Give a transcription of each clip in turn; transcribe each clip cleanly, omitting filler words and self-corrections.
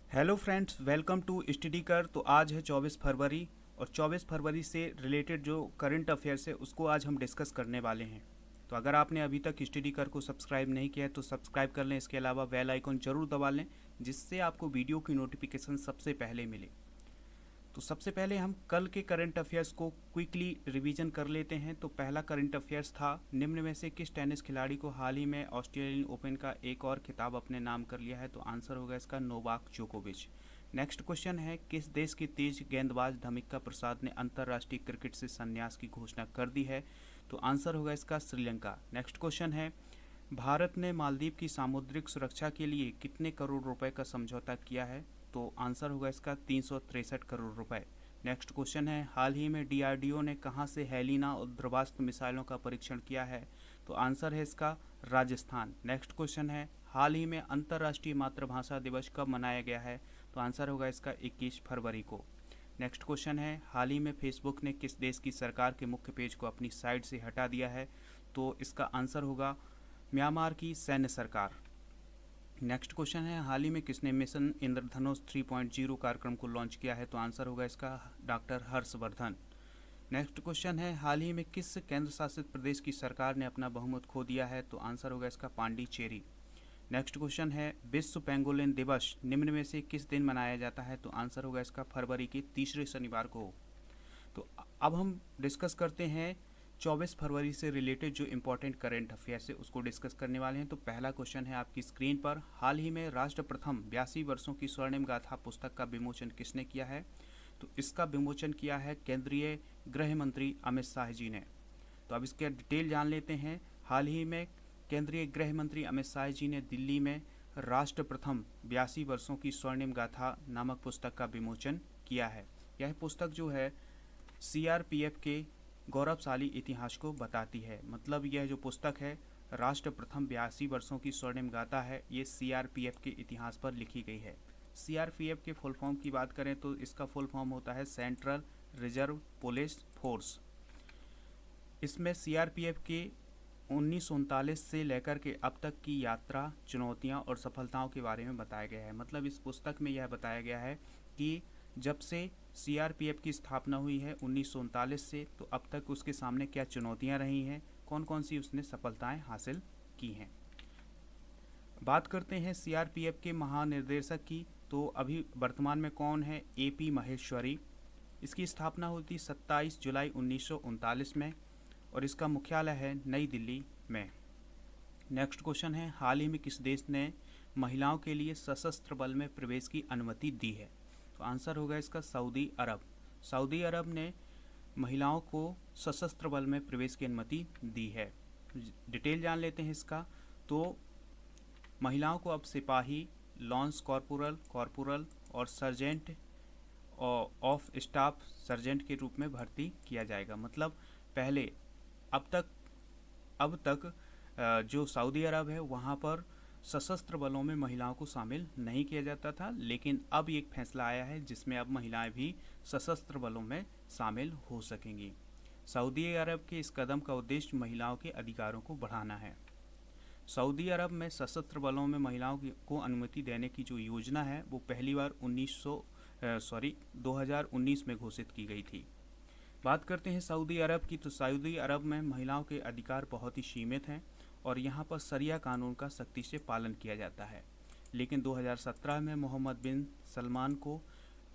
Hello friends, welcome to study कर। तो आज है 24 फरवरी और 24 फरवरी से रिलेटेड जो करंट अफेयर्स है उसको आज हम डिस्कस करने वाले हैं। तो अगर आपने अभी तक स्टडी कर को सब्सक्राइब नहीं किया है तो सब्सक्राइब कर लें। इसके अलावा बेल आइकन जरूर दबा लें जिससे आपको वीडियो की नोटिफिकेशन सबसे पहले मिले। तो सबसे पहले हम कल के करंट अफेयर्स को क्विकली रिवीजन कर लेते हैं। तो पहला करंट अफेयर्स था, निम्न में से किस टेनिस खिलाड़ी को हाल ही में ऑस्ट्रेलियन ओपन का एक और खिताब अपने नाम कर लिया है? तो आंसर होगा इसका नोवाक जोकोविच। नेक्स्ट क्वेश्चन है, किस देश के तेज गेंदबाज धमिका प्रसाद ने अंतर्राष्ट्रीय क्रिकेट से संन्यास की घोषणा कर दी है? तो आंसर होगा इसका श्रीलंका। नेक्स्ट क्वेश्चन है, भारत ने मालदीव की सामुद्रिक सुरक्षा के लिए कितने करोड़ रुपए का समझौता किया है? तो आंसर होगा इसका 363 करोड़ रुपए। नेक्स्ट क्वेश्चन है, हाल ही में डीआरडीओ ने कहां से हेलिना और ध्रुवास्त्र मिसाइलों का परीक्षण किया है? तो आंसर है इसका राजस्थान। नेक्स्ट क्वेश्चन है, हाल ही में अंतर्राष्ट्रीय मातृभाषा दिवस कब मनाया गया है? तो आंसर होगा इसका 21 फरवरी को। नेक्स्ट क्वेश्चन है, हाल ही में फेसबुक ने किस देश की सरकार के मुख्य पेज को अपनी साइट से हटा दिया है? तो इसका आंसर होगा म्यांमार की सैन्य सरकार। नेक्स्ट क्वेश्चन है, हाल ही में किसने मिशन इंद्रधनुष 3.0 कार्यक्रम को लॉन्च किया है? तो आंसर होगा इसका डॉक्टर हर्षवर्धन। नेक्स्ट क्वेश्चन है, हाल ही में किस केंद्र शासित प्रदेश की सरकार ने अपना बहुमत खो दिया है? तो आंसर होगा इसका पांडिचेरी। नेक्स्ट क्वेश्चन है, विश्व पेंगोलिन दिवस निम्न में से किस दिन मनाया जाता है? तो आंसर होगा इसका फरवरी के तीसरे शनिवार को। तो अब हम डिस्कस करते हैं 24 फरवरी से रिलेटेड जो इम्पोर्टेंट करंट अफेयर्स है उसको डिस्कस करने वाले हैं। तो पहला क्वेश्चन है आपकी स्क्रीन पर, हाल ही में राष्ट्र प्रथम 82 वर्षों की स्वर्णिम गाथा पुस्तक का विमोचन किसने किया है? तो इसका विमोचन किया है केंद्रीय गृह मंत्री अमित शाह जी ने। तो अब इसके डिटेल जान लेते हैं। हाल ही में केंद्रीय गृह मंत्री अमित शाह जी ने दिल्ली में राष्ट्र प्रथम 82 वर्षों की स्वर्णिम गाथा नामक पुस्तक का विमोचन किया है। यह पुस्तक जो है सीआरपीएफ के गौरवशाली इतिहास को बताती है। मतलब यह जो पुस्तक है राष्ट्र प्रथम 82 वर्षों की स्वर्णिम गाथा है, ये सीआरपीएफ के इतिहास पर लिखी गई है। सीआरपीएफ के फुल फॉर्म की बात करें तो इसका फुल फॉर्म होता है सेंट्रल रिजर्व पुलिस फोर्स। इसमें सीआरपीएफ के 1939 से लेकर के अब तक की यात्रा, चुनौतियां और सफलताओं के बारे में बताया गया है। मतलब इस पुस्तक में यह बताया गया है कि जब से सीआरपीएफ की स्थापना हुई है 1939 से, तो अब तक उसके सामने क्या चुनौतियां रही हैं, कौन कौन सी उसने सफलताएं हासिल की हैं। बात करते हैं सीआरपीएफ के महानिर्देशक की। तो अभी वर्तमान में कौन है? एपी महेश्वरी। इसकी स्थापना हुई थी 27 जुलाई 1939 में और इसका मुख्यालय है नई दिल्ली में। नेक्स्ट क्वेश्चन है, हाल ही में किस देश ने महिलाओं के लिए सशस्त्र बल में प्रवेश की अनुमति दी है? तो आंसर होगा इसका सऊदी अरब। सऊदी अरब ने महिलाओं को सशस्त्र बल में प्रवेश की अनुमति दी है। डिटेल जान लेते हैं इसका। तो महिलाओं को अब सिपाही, लॉन्स कॉर्पोरल, कॉर्पोरल और सर्जेंट ऑफ स्टाफ सर्जेंट के रूप में भर्ती किया जाएगा। मतलब पहले अब तक जो सऊदी अरब है वहाँ पर सशस्त्र बलों में महिलाओं को शामिल नहीं किया जाता था, लेकिन अब एक फैसला आया है जिसमें अब महिलाएं भी सशस्त्र बलों में शामिल हो सकेंगी। सऊदी अरब के इस कदम का उद्देश्य महिलाओं के अधिकारों को बढ़ाना है। सऊदी अरब में सशस्त्र बलों में महिलाओं को अनुमति देने की जो योजना है वो पहली बार 2019 में घोषित की गई थी। बात करते हैं सऊदी अरब की। तो सऊदी अरब में महिलाओं के अधिकार बहुत ही सीमित हैं और यहाँ पर शरिया कानून का सख्ती से पालन किया जाता है। लेकिन 2017 में मोहम्मद बिन सलमान को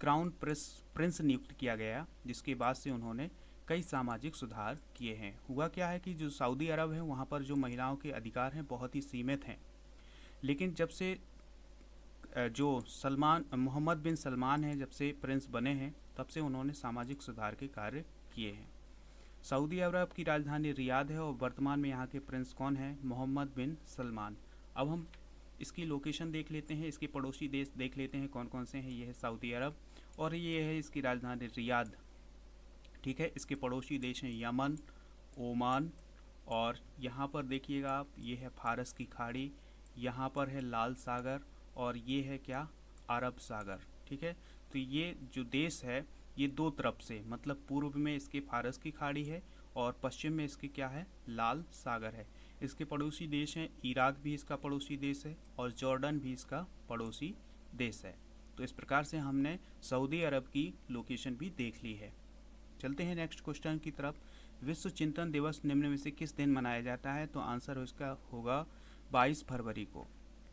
क्राउन प्रिंस नियुक्त किया गया, जिसके बाद से उन्होंने कई सामाजिक सुधार किए हैं। हुआ क्या है कि जो सऊदी अरब है वहाँ पर जो महिलाओं के अधिकार हैं बहुत ही सीमित हैं, लेकिन जब से जो मोहम्मद बिन सलमान है, जब से प्रिंस बने हैं तब से उन्होंने सामाजिक सुधार के कार्य किए हैं। सऊदी अरब की राजधानी रियाद है और वर्तमान में यहाँ के प्रिंस कौन है? मोहम्मद बिन सलमान। अब हम इसकी लोकेशन देख लेते हैं, इसके पड़ोसी देश देख लेते हैं कौन कौन से हैं। ये है सऊदी अरब और ये है इसकी राजधानी रियाद। ठीक है, इसके पड़ोसी देश हैं यमन, ओमान और यहाँ पर देखिएगा आप, ये है फारस की खाड़ी, यहाँ पर है लाल सागर और ये है क्या? अरब सागर। ठीक है, तो ये जो देश है ये दो तरफ से, मतलब पूर्व में इसके फारस की खाड़ी है और पश्चिम में इसके क्या है? लाल सागर है। इसके पड़ोसी देश हैं, इराक भी इसका पड़ोसी देश है और जॉर्डन भी इसका पड़ोसी देश है। तो इस प्रकार से हमने सऊदी अरब की लोकेशन भी देख ली है। चलते हैं नेक्स्ट क्वेश्चन की तरफ। विश्व चिंतन दिवस निम्न में से किस दिन मनाया जाता है? तो आंसर इसका होगा 22 फरवरी को।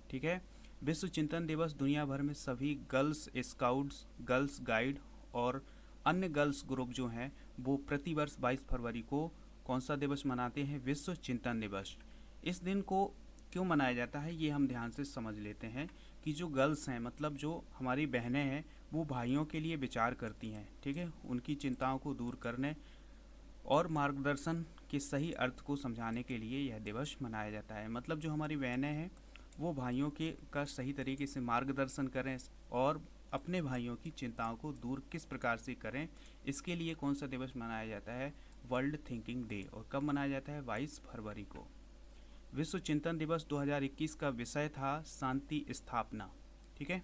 ठीक है, विश्व चिंतन दिवस दुनिया भर में सभी गर्ल्स स्काउट्स, गर्ल्स गाइड और अन्य गर्ल्स ग्रुप जो हैं वो प्रतिवर्ष 22 फरवरी को कौन सा दिवस मनाते हैं? विश्व चिंतन दिवस। इस दिन को क्यों मनाया जाता है ये हम ध्यान से समझ लेते हैं कि जो गर्ल्स हैं, मतलब जो हमारी बहनें हैं, वो भाइयों के लिए विचार करती हैं। ठीक है, उनकी चिंताओं को दूर करने और मार्गदर्शन के सही अर्थ को समझाने के लिए यह दिवस मनाया जाता है। मतलब जो हमारी बहनें हैं वो भाइयों के का सही तरीके से मार्गदर्शन करें और अपने भाइयों की चिंताओं को दूर किस प्रकार से करें, इसके लिए कौन सा दिवस मनाया जाता है? World thinking day. और कब मनाया जाता है? 22 फरवरी को। विश्व चिंतन दिवस 2021 का विषय था शांति स्थापना। ठीक है,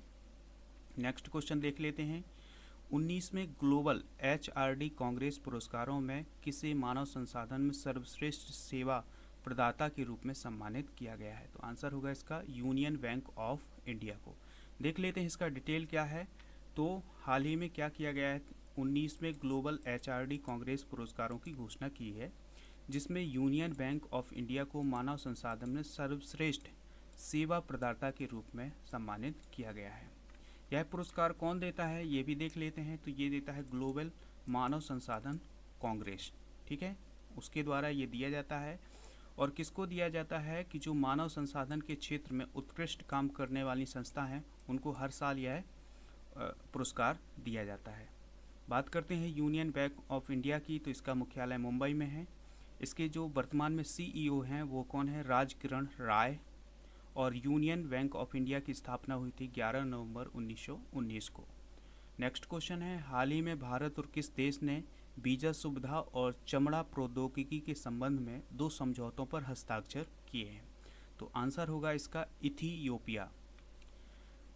नेक्स्ट क्वेश्चन देख लेते हैं। 19वें ग्लोबल HRD कांग्रेस पुरस्कारों में किसे मानव संसाधन में सर्वश्रेष्ठ सेवा प्रदाता के रूप में सम्मानित किया गया है? तो आंसर होगा इसका यूनियन बैंक ऑफ इंडिया को। देख लेते हैं इसका डिटेल क्या है। तो हाल ही में क्या किया गया है? 19वें ग्लोबल HRD कांग्रेस पुरस्कारों की घोषणा की है, जिसमें यूनियन बैंक ऑफ इंडिया को मानव संसाधन में सर्वश्रेष्ठ सेवा प्रदाता के रूप में सम्मानित किया गया है। यह पुरस्कार कौन देता है ये भी देख लेते हैं। तो ये देता है ग्लोबल मानव संसाधन कांग्रेस। ठीक है, उसके द्वारा ये दिया जाता है। और किसको दिया जाता है? कि जो मानव संसाधन के क्षेत्र में उत्कृष्ट काम करने वाली संस्था हैं उनको हर साल यह पुरस्कार दिया जाता है। बात करते हैं यूनियन बैंक ऑफ इंडिया की, तो इसका मुख्यालय मुंबई में है। इसके जो वर्तमान में CEO हैं वो कौन है? राज किरण राय। और यूनियन बैंक ऑफ इंडिया की स्थापना हुई थी 11 नवंबर 1919 को। नेक्स्ट क्वेश्चन है, हाल ही में भारत और किस देश ने वीजा सुविधा और चमड़ा प्रौद्योगिकी के संबंध में 2 समझौतों पर हस्ताक्षर किए हैं? तो आंसर होगा इसका इथियोपिया।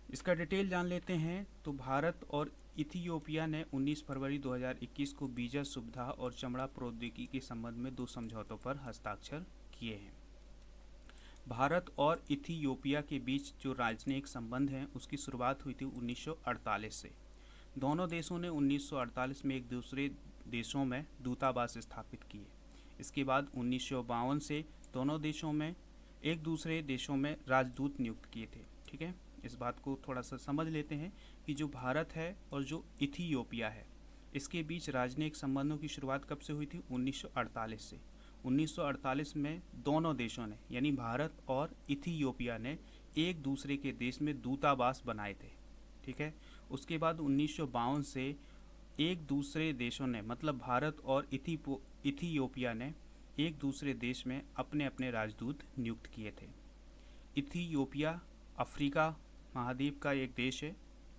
इसका डिटेल जान लेते हैं। तो भारत और इथियोपिया ने 19 फरवरी 2021 को वीजा सुविधा और चमड़ा प्रौद्योगिकी के संबंध में 2 समझौतों पर हस्ताक्षर किए हैं। भारत और इथियोपिया के बीच जो राजनयिक संबंध हैं उसकी शुरुआत हुई थी 1948 से। दोनों देशों ने 1948 में एक दूसरे देशों में दूतावास स्थापित किए। इसके बाद 1952 से दोनों देशों में एक दूसरे देशों में राजदूत नियुक्त किए थे। ठीक है, इस बात को थोड़ा सा समझ लेते हैं कि जो भारत है और जो इथियोपिया है इसके बीच राजनयिक संबंधों की शुरुआत कब से हुई थी? 1948 से। 1948 में दोनों देशों ने यानी भारत और इथियोपिया ने एक दूसरे के देश में दूतावास बनाए थे। ठीक है, उसके बाद 1952 से एक दूसरे देशों ने मतलब भारत और इथियोपिया ने एक दूसरे देश में अपने अपने राजदूत नियुक्त किए थे। इथियोपिया अफ्रीका महाद्वीप का एक देश है।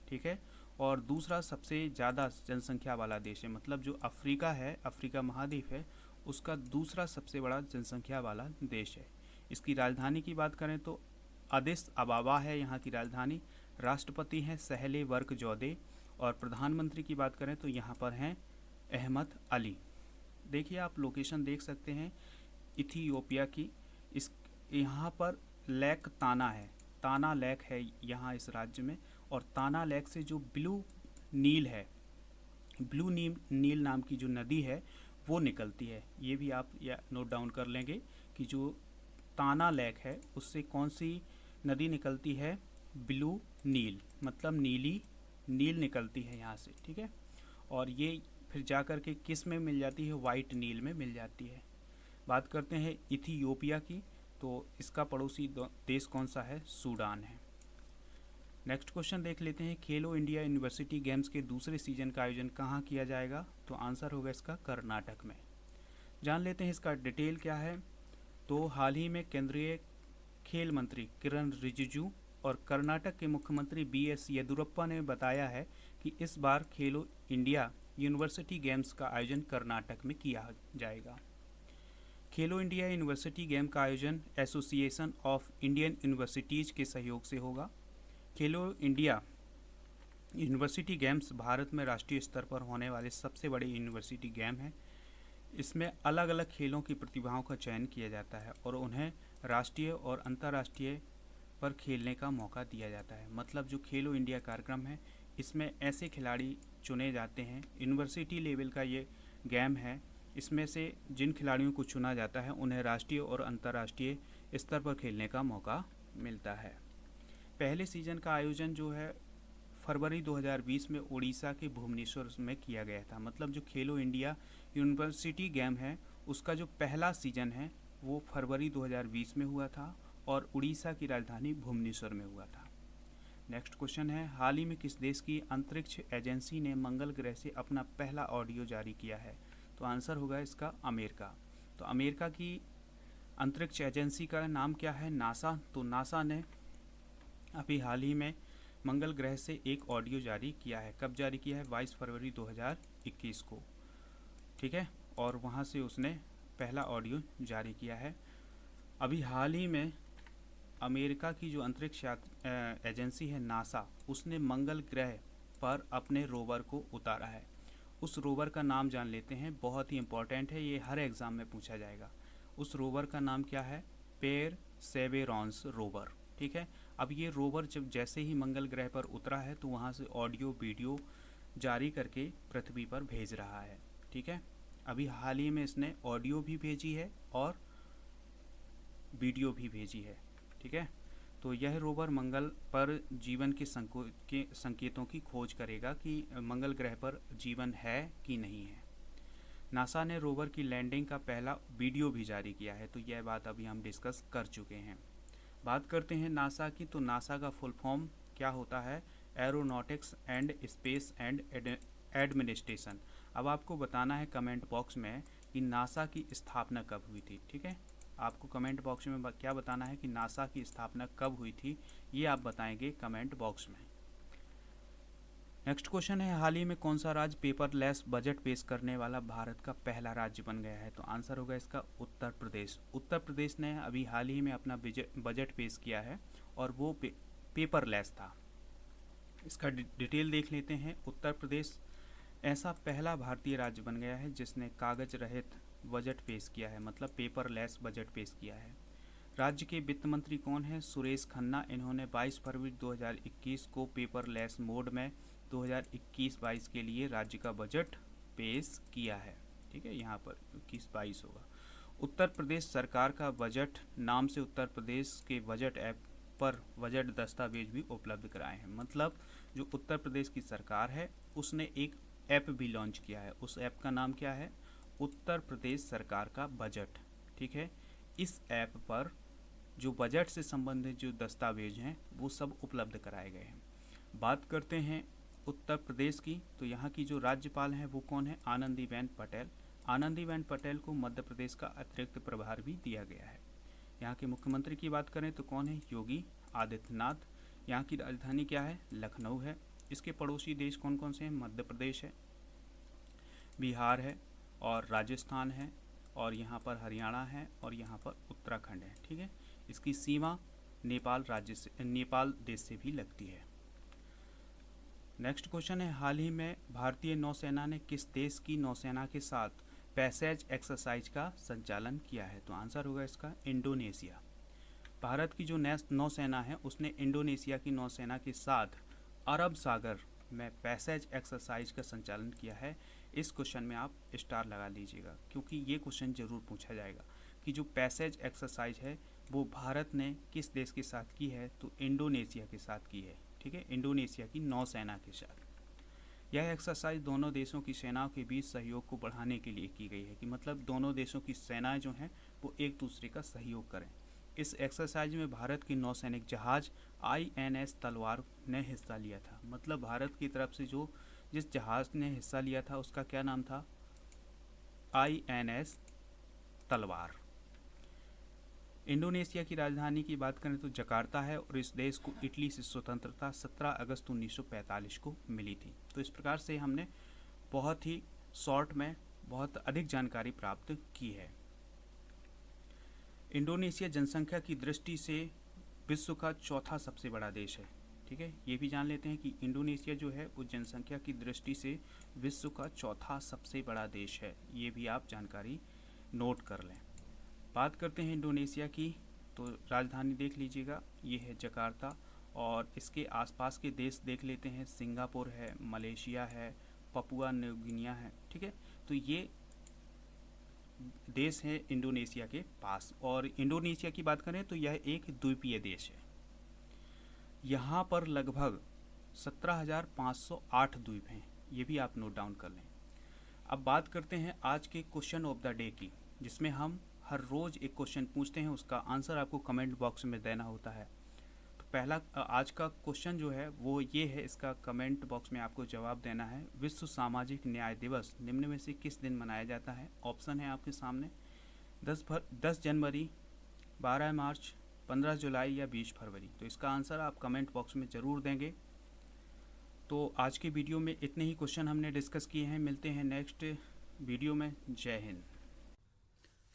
ठीक है, और दूसरा सबसे ज़्यादा जनसंख्या वाला देश है। मतलब जो अफ्रीका है, अफ्रीका महाद्वीप है, उसका दूसरा सबसे बड़ा जनसंख्या वाला देश है। इसकी राजधानी की बात करें तो अदिस अबाबा है यहाँ की राजधानी। राष्ट्रपति हैं सहले वर्क जौदे और प्रधानमंत्री की बात करें तो यहाँ पर हैं अहमद अली। देखिए आप लोकेशन देख सकते हैं इथियोपिया की। इस यहाँ पर लेक ताना है, ताना लेक है यहाँ इस राज्य में। और ताना लेक से जो ब्लू नील है, ब्लू नील नाम की जो नदी है वो निकलती है। ये भी आप नोट डाउन कर लेंगे कि जो ताना लेक है उससे कौन सी नदी निकलती है? ब्लू नील, मतलब नीली नील निकलती है यहाँ से। ठीक है, और ये फिर जा कर के किस में मिल जाती है? वाइट नील में मिल जाती है। बात करते हैं इथियोपिया की, तो इसका पड़ोसी देश कौन सा है? सूडान है। नेक्स्ट क्वेश्चन देख लेते हैं, खेलो इंडिया यूनिवर्सिटी गेम्स के दूसरे सीजन का आयोजन कहाँ किया जाएगा? तो आंसर होगा इसका कर्नाटक में। जान लेते हैं इसका डिटेल क्या है। तो हाल ही में केंद्रीय खेल मंत्री किरण रिजिजू और कर्नाटक के मुख्यमंत्री BS येदियुरप्पा ने बताया है कि इस बार खेलो इंडिया यूनिवर्सिटी गेम्स का आयोजन कर्नाटक में किया जाएगा। खेलो इंडिया यूनिवर्सिटी गेम का आयोजन एसोसिएशन ऑफ इंडियन यूनिवर्सिटीज के सहयोग से होगा। खेलो इंडिया यूनिवर्सिटी गेम्स भारत में राष्ट्रीय स्तर पर होने वाले सबसे बड़े यूनिवर्सिटी गेम हैं। इसमें अलग अलग खेलों की प्रतिभाओं का चयन किया जाता है और उन्हें राष्ट्रीय और अंतर्राष्ट्रीय पर खेलने का मौका दिया जाता है। मतलब जो खेलो इंडिया कार्यक्रम है, इसमें ऐसे खिलाड़ी चुने जाते हैं, यूनिवर्सिटी लेवल का ये गेम है। इसमें से जिन खिलाड़ियों को चुना जाता है उन्हें राष्ट्रीय और अंतर्राष्ट्रीय स्तर पर खेलने का मौका मिलता है। पहले सीजन का आयोजन जो है फरवरी 2020 में उड़ीसा के भुवनेश्वर में किया गया था। मतलब जो खेलो इंडिया यूनिवर्सिटी गेम है उसका जो पहला सीजन है वो फरवरी 2020 में हुआ था और उड़ीसा की राजधानी भुवनेश्वर में हुआ था। नेक्स्ट क्वेश्चन है, हाल ही में किस देश की अंतरिक्ष एजेंसी ने मंगल ग्रह से अपना पहला ऑडियो जारी किया है? तो आंसर होगा इसका अमेरिका। तो अमेरिका की अंतरिक्ष एजेंसी का नाम क्या है? नासा। तो नासा ने अभी हाल ही में मंगल ग्रह से एक ऑडियो जारी किया है। कब जारी किया है? 22 फरवरी 2021 को, ठीक है। और वहाँ से उसने पहला ऑडियो जारी किया है। अभी हाल ही में अमेरिका की जो अंतरिक्ष एजेंसी है नासा, उसने मंगल ग्रह पर अपने रोवर को उतारा है। उस रोवर का नाम जान लेते हैं, बहुत ही इम्पोर्टेंट है, ये हर एग्ज़ाम में पूछा जाएगा। उस रोवर का नाम क्या है? परसेवेरेंस रोवर, ठीक है। अब ये रोवर जब जैसे ही मंगल ग्रह पर उतरा है तो वहाँ से ऑडियो वीडियो जारी करके पृथ्वी पर भेज रहा है, ठीक है। अभी हाल ही में इसने ऑडियो भी भेजी है और वीडियो भी भेजी है, ठीक है। तो यह रोवर मंगल पर जीवन के संकेतों की खोज करेगा कि मंगल ग्रह पर जीवन है कि नहीं है। नासा ने रोवर की लैंडिंग का पहला वीडियो भी जारी किया है। तो यह बात अभी हम डिस्कस कर चुके हैं। बात करते हैं नासा की। तो नासा का फुल फॉर्म क्या होता है? Aeronautics and space and administration. अब आपको बताना है कमेंट बॉक्स में कि नासा की स्थापना कब हुई थी, ठीक है। आपको कमेंट बॉक्स में क्या बताना है कि नासा की स्थापना कब हुई थी, ये आप बताएंगे कमेंट बॉक्स में। नेक्स्ट क्वेश्चन है, हाल ही में कौन सा राज्य पेपरलेस बजट पेश करने वाला भारत का पहला राज्य बन गया है? तो आंसर होगा इसका उत्तर प्रदेश। उत्तर प्रदेश ने अभी हाल ही में अपना बजट पेश किया है और वो पेपरलेस था। इसका डिटेल देख लेते हैं। उत्तर प्रदेश ऐसा पहला भारतीय राज्य बन गया है जिसने कागज रहित बजट पेश किया है, मतलब पेपरलेस बजट पेश किया है। राज्य के वित्त मंत्री कौन है? सुरेश खन्ना। इन्होंने 22 फरवरी 2021 को पेपरलेस मोड में 2021-22 के लिए राज्य का बजट पेश किया है, ठीक है। यहाँ पर 21-22 होगा। उत्तर प्रदेश सरकार का बजट नाम से उत्तर प्रदेश के बजट ऐप पर बजट दस्तावेज भी उपलब्ध कराए हैं। मतलब जो उत्तर प्रदेश की सरकार है उसने एक ऐप भी लॉन्च किया है। उस ऐप का नाम क्या है? उत्तर प्रदेश सरकार का बजट, ठीक है। इस ऐप पर जो बजट से संबंधित जो दस्तावेज हैं वो सब उपलब्ध कराए गए हैं। बात करते हैं उत्तर प्रदेश की। तो यहाँ की जो राज्यपाल हैं वो कौन है? आनंदीबेन पटेल। आनंदीबेन पटेल को मध्य प्रदेश का अतिरिक्त प्रभार भी दिया गया है। यहाँ के मुख्यमंत्री की बात करें तो कौन है? योगी आदित्यनाथ। यहाँ की राजधानी क्या है? लखनऊ है। इसके पड़ोसी देश कौन कौन से हैं? मध्य प्रदेश है, बिहार है और राजस्थान है और यहाँ पर हरियाणा है और यहाँ पर उत्तराखंड है, ठीक है। इसकी सीमा नेपाल देश से भी लगती है। नेक्स्ट क्वेश्चन है, हाल ही में भारतीय नौसेना ने किस देश की नौसेना के साथ पैसेज एक्सरसाइज का संचालन किया है? तो आंसर होगा इसका इंडोनेशिया। भारत की जो नौसेना है उसने इंडोनेशिया की नौसेना के साथ अरब सागर में पैसेज एक्सरसाइज का संचालन किया है। इस क्वेश्चन में आप स्टार लगा लीजिएगा क्योंकि ये क्वेश्चन जरूर पूछा जाएगा कि जो पैसेज एक्सरसाइज है वो भारत ने किस देश के साथ की है? तो इंडोनेशिया के साथ की है, ठीक है। इंडोनेशिया की नौसेना के साथ यह एक्सरसाइज दोनों देशों की सेनाओं के बीच सहयोग को बढ़ाने के लिए की गई है कि मतलब दोनों देशों की सेनाएं जो हैं वो एक दूसरे का सहयोग करें। इस एक्सरसाइज में भारत की नौसैनिक जहाज INS तलवार ने हिस्सा लिया था। मतलब भारत की तरफ से जिस जहाज ने हिस्सा लिया था उसका क्या नाम था? INS तलवार। इंडोनेशिया की राजधानी की बात करें तो जकार्ता है और इस देश को इटली से स्वतंत्रता 17 अगस्त 1945 को मिली थी। तो इस प्रकार से हमने बहुत ही शॉर्ट में बहुत अधिक जानकारी प्राप्त की है। इंडोनेशिया जनसंख्या की दृष्टि से विश्व का चौथा सबसे बड़ा देश है, ठीक है। ये भी जान लेते हैं कि इंडोनेशिया जो है वो जनसंख्या की दृष्टि से विश्व का चौथा सबसे बड़ा देश है। ये भी आप जानकारी नोट कर लें। बात करते हैं इंडोनेशिया की तो राजधानी देख लीजिएगा, ये है जकार्ता, और इसके आसपास के देश देख लेते हैं, सिंगापुर है, मलेशिया है, पपुआ न्यू गिनिया है, ठीक है। तो ये देश है इंडोनेशिया के पास, और इंडोनेशिया की बात करें तो यह एक द्वीपीय देश है। यहाँ पर लगभग 17,508 द्वीप हैं, ये भी आप नोट डाउन कर लें। अब बात करते हैं आज के क्वेश्चन ऑफ द डे की, जिसमें हम हर रोज़ एक क्वेश्चन पूछते हैं, उसका आंसर आपको कमेंट बॉक्स में देना होता है। तो पहला आज का क्वेश्चन जो है वो ये है, इसका कमेंट बॉक्स में आपको जवाब देना है। विश्व सामाजिक न्याय दिवस निम्न में से किस दिन मनाया जाता है? ऑप्शन है आपके सामने, 10 जनवरी, 12 मार्च, 15 जुलाई या 20 फरवरी। तो इसका आंसर आप कमेंट बॉक्स में ज़रूर देंगे। तो आज के वीडियो में इतने ही क्वेश्चन हमने डिस्कस किए हैं। मिलते हैं नेक्स्ट वीडियो में। जय हिंद।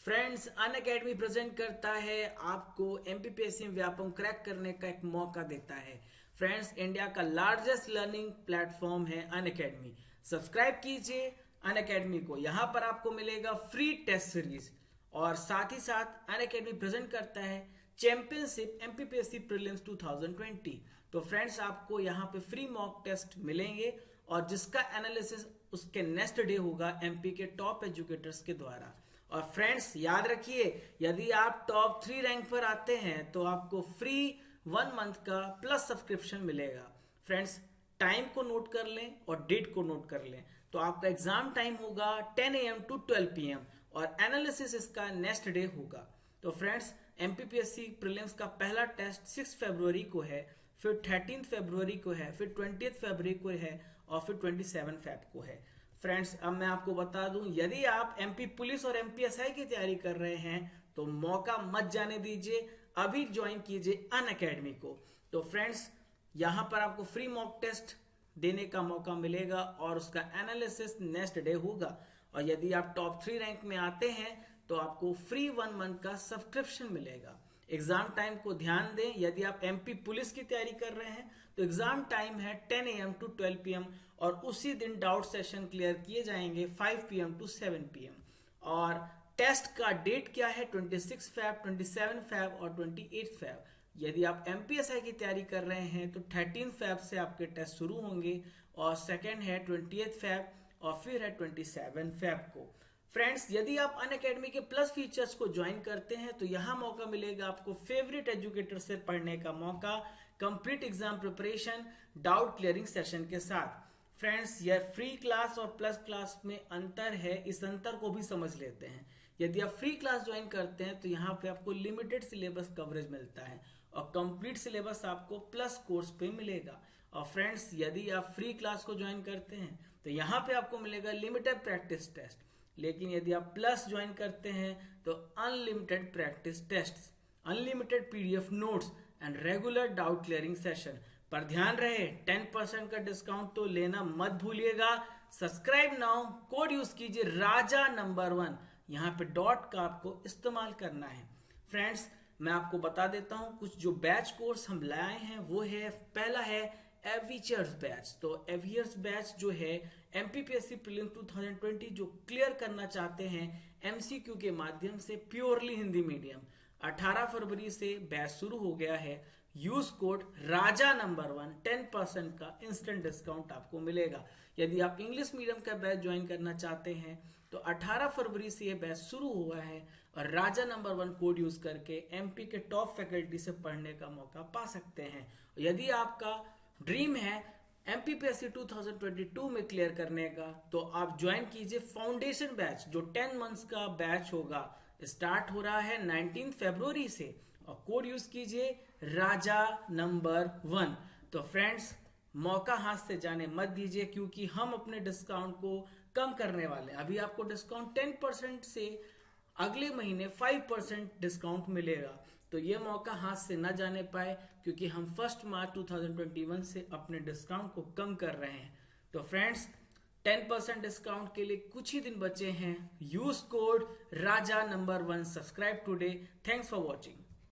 फ्रेंड्स, अनअकैडमी प्रेजेंट करता है आपको एमपीपीएससी व्यापम क्रैक करने का एक मौका देता है। फ्रेंड्स, इंडिया का लार्जेस्ट लर्निंग प्लेटफॉर्म है अनअकैडमी। सब्सक्राइब कीजिए अनअकैडमी को, यहाँ पर आपको मिलेगा फ्री टेस्ट सीरीज, और साथ ही साथ अनअकैडमी प्रेजेंट करता है चैंपियनशिप एमपीपीएससी प्रीलिम्स 2020। तो फ्रेंड्स, आपको यहाँ पे फ्री मॉक टेस्ट मिलेंगे, और जिसका एनालिसिस उसके नेक्स्ट डे होगा एमपी के टॉप एजुकेटर्स के द्वारा। और फ्रेंड्स, याद रखिए, यदि आप टॉप 3 रैंक पर आते हैं तो आपको फ्री 1 मंथ का प्लस सब्सक्रिप्शन मिलेगा। फ्रेंड्स, टाइम को नोट कर लें और डेट को नोट कर लें। तो आपका एग्जाम टाइम होगा 10 AM to 12 PM, और एनालिसिस इसका नेक्स्ट डे होगा। तो फ्रेंड्स, एमपीपीएससी प्रीलिम्स का पहला टेस्ट 6 फरवरी को है, फिर 13 फरवरी को है, फिर 20 फरवरी को है, और फिर 27 फेब को है। फ्रेंड्स, अब मैं आपको बता दूं, यदि आप एमपी पुलिस और एमपीएसआई की तैयारी कर रहे हैं तो मौका मत जाने दीजिए, अभी ज्वाइन कीजिए अनअकैडमी को। तो फ्रेंड्स, यहां पर आपको फ्री मॉक टेस्ट देने का मौका मिलेगा, और उसका एनालिसिस नेक्स्ट डे होगा। और यदि आप टॉप 3 रैंक में आते हैं तो आपको फ्री 1 मंथ का सब्सक्रिप्शन मिलेगा। एग्जाम टाइम को ध्यान दें, यदि आप एमपी पुलिस की तैयारी कर रहे हैं तो एग्जाम टाइम है 10 AM to 12 PM, और उसी दिन डाउट सेशन क्लियर किए जाएंगे 5 PM to 7 PM। और टेस्ट का डेट क्या है? 26 फेब, 27 फेब और 28 फेब। यदि आप एमपीएसआई की तैयारी कर रहे हैं तो 13 फेब से आपके टेस्ट शुरू होंगे, और सेकेंड है 28 फेब, और फिर है 27 फेब को। फ्रेंड्स, यदि आप अनअकैडमी के प्लस फीचर्स को ज्वाइन करते हैं तो यहाँ मौका मिलेगा आपको फेवरेट एजुकेटर से पढ़ने का मौका, complete exam preparation, doubt clearing session के साथ। फ्रेंड्स, यह फ्री क्लास और प्लस क्लास में अंतर है, इस अंतर को भी समझ लेते हैं। यदि आप फ्री क्लास ज्वाइन करते हैं तो यहाँ पे आपको लिमिटेड सिलेबस कवरेज मिलता है, और कंप्लीट सिलेबस आपको प्लस कोर्स पे मिलेगा। और फ्रेंड्स, यदि आप फ्री क्लास को ज्वाइन करते हैं तो यहाँ पे आपको मिलेगा लिमिटेड प्रैक्टिस टेस्ट, लेकिन यदि आप प्लस ज्वाइन करते हैं तो unlimited practice test, unlimited PDF notes and regular doubt clearing session. पर ध्यान रहे, 10% का डिस्काउंट तो लेना मत भूलिएगा। सब्सक्राइब नाउ, कोड यूज कीजिए राजा नंबर 1, यहाँ पे डॉट का आपको इस्तेमाल करना है। फ्रेंड्स, मैं आपको बता देता हूँ कुछ जो बैच कोर्स हम लाए हैं वो है, पहला है एवियर्स बैच। तो एवियर्स बैच जो है एमपीपीएससी प्रीलिम्स 2020 जो क्लियर करना चाहते हैं एमसीक्यू के माध्यम से, प्योरली हिंदी मीडियम, 18 फरवरी से बैच शुरू हो गया है। यूज कोड राजा नंबर 1, 10% का इंस्टेंट डिस्काउंट आपको मिलेगा। यदि आप इंग्लिश मीडियम का बैच ज्वाइन करना चाहते हैं तो 18 फरवरी से ये बैच शुरू हुआ है, और राजा नंबर 1 कोड यूज करके एमपी के टॉप फैकल्टी से पढ़ने का मौका पा सकते हैं। यदि आपका ड्रीम है एमपीपीएससी 2022 में क्लियर करने का तो आप ज्वाइन कीजिए फाउंडेशन बैच, जो 10 मंथ्स का बैच होगा। स्टार्ट हो रहा है 19 फरवरी से, और कोड यूज कीजिए राजा नंबर 1। तो फ्रेंड्स, मौका हाथ से जाने मत दीजिए, क्योंकि हम अपने डिस्काउंट को कम करने वाले हैं। अभी आपको डिस्काउंट 10% से अगले महीने 5% डिस्काउंट मिलेगा। तो ये मौका हाथ से न जाने पाए, क्योंकि हम 1 मार्च 2021 से अपने डिस्काउंट को कम कर रहे हैं। तो फ्रेंड्स, 10% डिस्काउंट के लिए कुछ ही दिन बचे हैं। Use code Raja number 1, subscribe today. Thanks for watching.